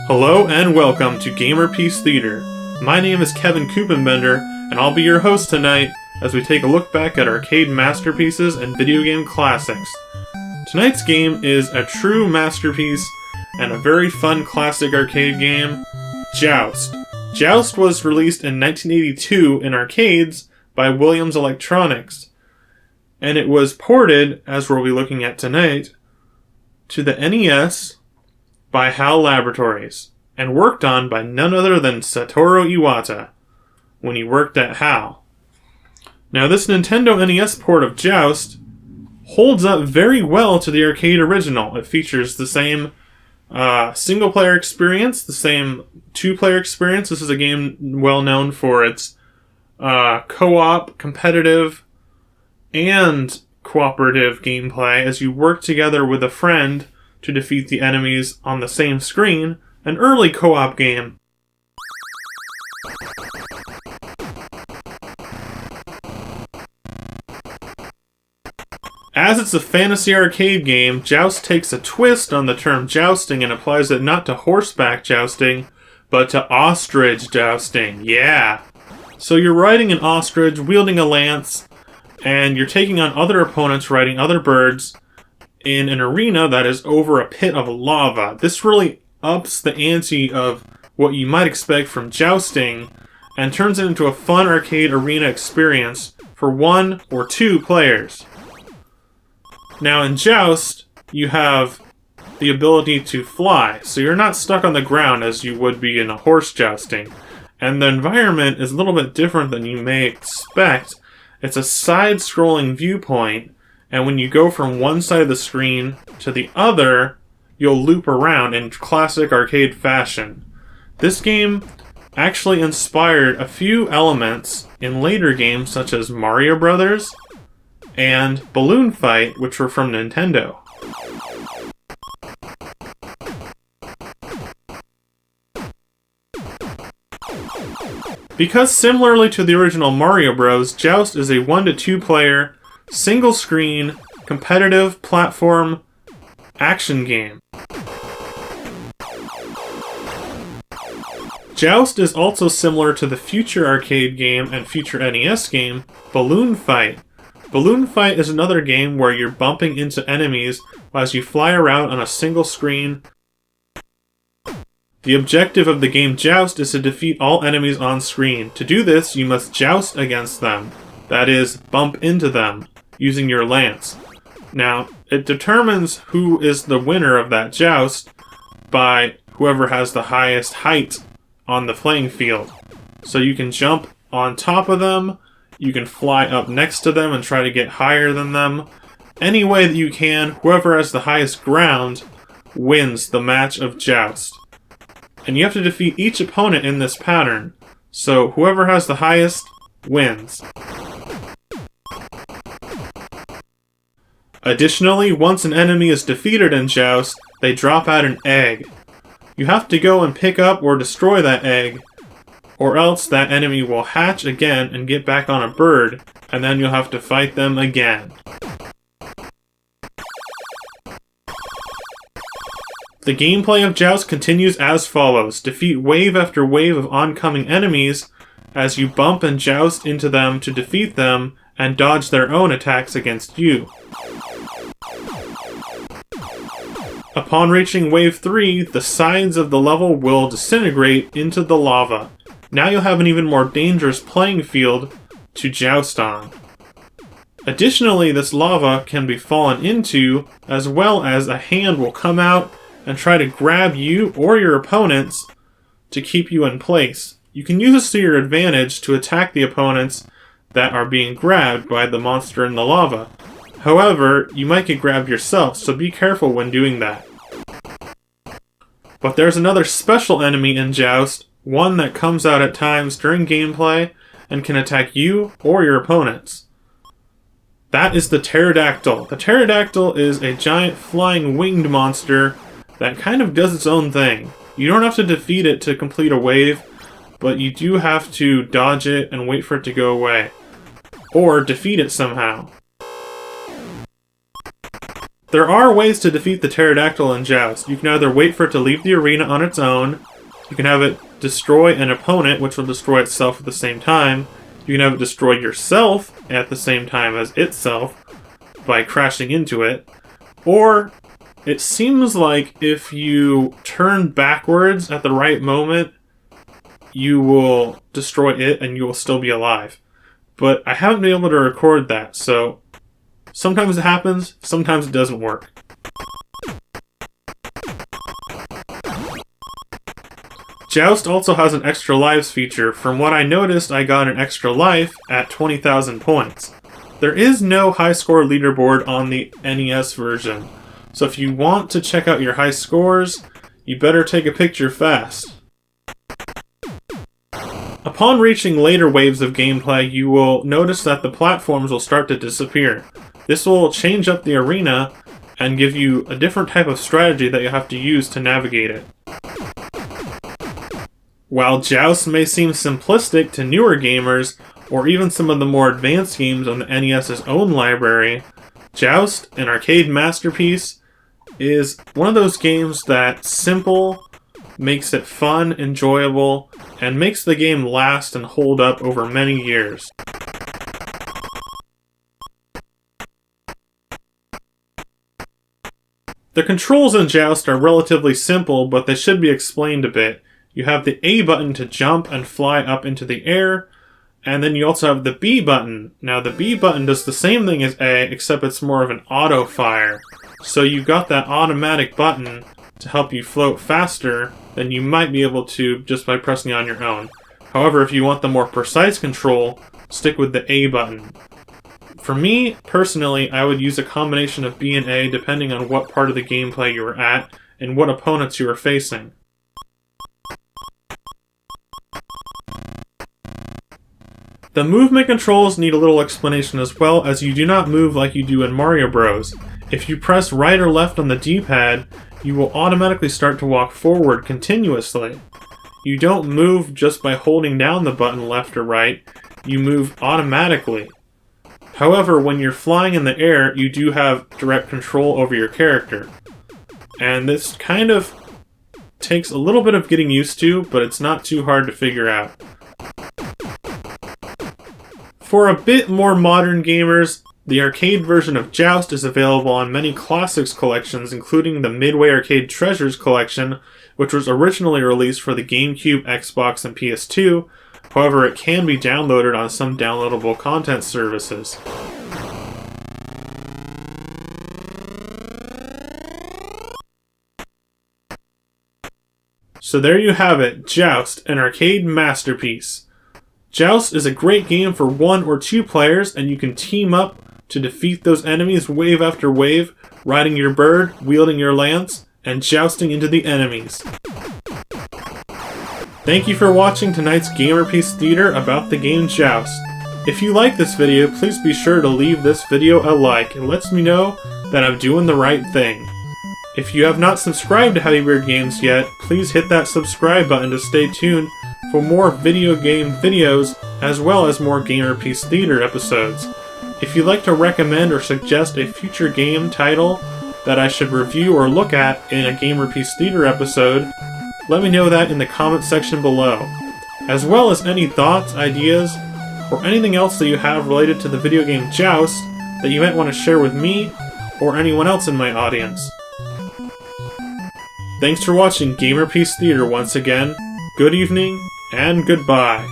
Hello and welcome to GAMERpiece Theatre. My name is Kevin Kupenbender, and I'll be your host tonight as we take a look back at arcade masterpieces and video game classics. Tonight's game is a true masterpiece and a very fun classic arcade game, Joust. Joust was released in 1982 in arcades by Williams Electronics, and it was ported, as we'll be looking at tonight, to the NES by HAL Laboratories, and worked on by none other than Satoru Iwata, when he worked at HAL. Now, this Nintendo NES port of Joust holds up very well to the arcade original. It features the same single-player experience, the same two-player experience. This is a game well known for its co-op, competitive, and cooperative gameplay as you work together with a friend to defeat the enemies on the same screen, an early co-op game. As it's a fantasy arcade game, Joust takes a twist on the term jousting and applies it not to horseback jousting, but to ostrich jousting. Yeah! So you're riding an ostrich, wielding a lance, and you're taking on other opponents riding other birds in an arena that is over a pit of lava. This really ups the ante of what you might expect from jousting and turns it into a fun arcade arena experience for one or two players. Now in Joust, you have the ability to fly, so you're not stuck on the ground as you would be in a horse jousting. And the environment is a little bit different than you may expect. It's a side-scrolling viewpoint, and when you go from one side of the screen to the other, you'll loop around in classic arcade fashion. This game actually inspired a few elements in later games such as Mario Brothers and Balloon Fight, which were from Nintendo. Because similarly to the original Mario Bros., Joust is a 1 to 2 player, single-screen, competitive platform action game. Joust is also similar to the future arcade game and future NES game, Balloon Fight. Balloon Fight is another game where you're bumping into enemies as you fly around on a single screen. The objective of the game Joust is to defeat all enemies on screen. To do this, you must joust against them. That is, bump into them, using your lance. Now, it determines who is the winner of that joust by whoever has the highest height on the playing field. So you can jump on top of them, you can fly up next to them and try to get higher than them. Any way that you can, whoever has the highest ground wins the match of Joust. And you have to defeat each opponent in this pattern, so whoever has the highest wins. Additionally, once an enemy is defeated in Joust, they drop out an egg. You have to go and pick up or destroy that egg, or else that enemy will hatch again and get back on a bird, and then you'll have to fight them again. The gameplay of Joust continues as follows. Defeat wave after wave of oncoming enemies as you bump and joust into them to defeat them and dodge their own attacks against you. Upon reaching wave 3, the sides of the level will disintegrate into the lava. Now you'll have an even more dangerous playing field to joust on. Additionally, this lava can be fallen into, as well as a hand will come out and try to grab you or your opponents to keep you in place. You can use this to your advantage to attack the opponents that are being grabbed by the monster in the lava. However, you might get grabbed yourself, so be careful when doing that. But there's another special enemy in Joust, one that comes out at times during gameplay and can attack you or your opponents. That is the pterodactyl. The pterodactyl is a giant flying winged monster that kind of does its own thing. You don't have to defeat it to complete a wave, but you do have to dodge it and wait for it to go away. Or defeat it somehow. There are ways to defeat the pterodactyl in Joust. You can either wait for it to leave the arena on its own, you can have it destroy an opponent, which will destroy itself at the same time, you can have it destroy yourself at the same time as itself by crashing into it, or it seems like if you turn backwards at the right moment, you will destroy it and you will still be alive. But I haven't been able to record that, so sometimes it happens, sometimes it doesn't work. Joust also has an extra lives feature. From what I noticed, I got an extra life at 20,000 points. There is no high score leaderboard on the NES version, so if you want to check out your high scores, you better take a picture fast. Upon reaching later waves of gameplay, you will notice that the platforms will start to disappear. This will change up the arena and give you a different type of strategy that you have to use to navigate it. While Joust may seem simplistic to newer gamers, or even some of the more advanced games on the NES's own library, Joust, an arcade masterpiece, is one of those games that's simple, makes it fun, enjoyable, and makes the game last and hold up over many years. The controls in Joust are relatively simple, but they should be explained a bit. You have the A button to jump and fly up into the air, and then you also have the B button. Now the B button does the same thing as A, except it's more of an auto fire. So you've got that automatic button to help you float faster than you might be able to just by pressing it on your own. However, if you want the more precise control, stick with the A button. For me, personally, I would use a combination of B and A depending on what part of the gameplay you were at and what opponents you were facing. The movement controls need a little explanation as well, as you do not move like you do in Mario Bros. If you press right or left on the D-pad, you will automatically start to walk forward continuously. You don't move just by holding down the button left or right, you move automatically. However, when you're flying in the air, you do have direct control over your character. And this kind of takes a little bit of getting used to, but it's not too hard to figure out. For a bit more modern gamers, the arcade version of Joust is available on many classics collections, including the Midway Arcade Treasures collection, which was originally released for the GameCube, Xbox, and PS2. However, it can be downloaded on some downloadable content services. So there you have it, Joust, an arcade masterpiece. Joust is a great game for 1 or 2 players, and you can team up to defeat those enemies wave after wave, riding your bird, wielding your lance, and jousting into the enemies. Thank you for watching tonight's GamerPiece Theater about the game Joust. If you like this video, please be sure to leave this video a like. It lets me know that I'm doing the right thing. If you have not subscribed to Heavy Weird Games yet, please hit that subscribe button to stay tuned for more video game videos, as well as more GamerPiece Theater episodes. If you'd like to recommend or suggest a future game title that I should review or look at in a GamerPiece Theater episode, let me know that in the comment section below, as well as any thoughts, ideas, or anything else that you have related to the video game Joust that you might want to share with me or anyone else in my audience. Thanks for watching GamerPiece Theater once again. Good evening, and goodbye.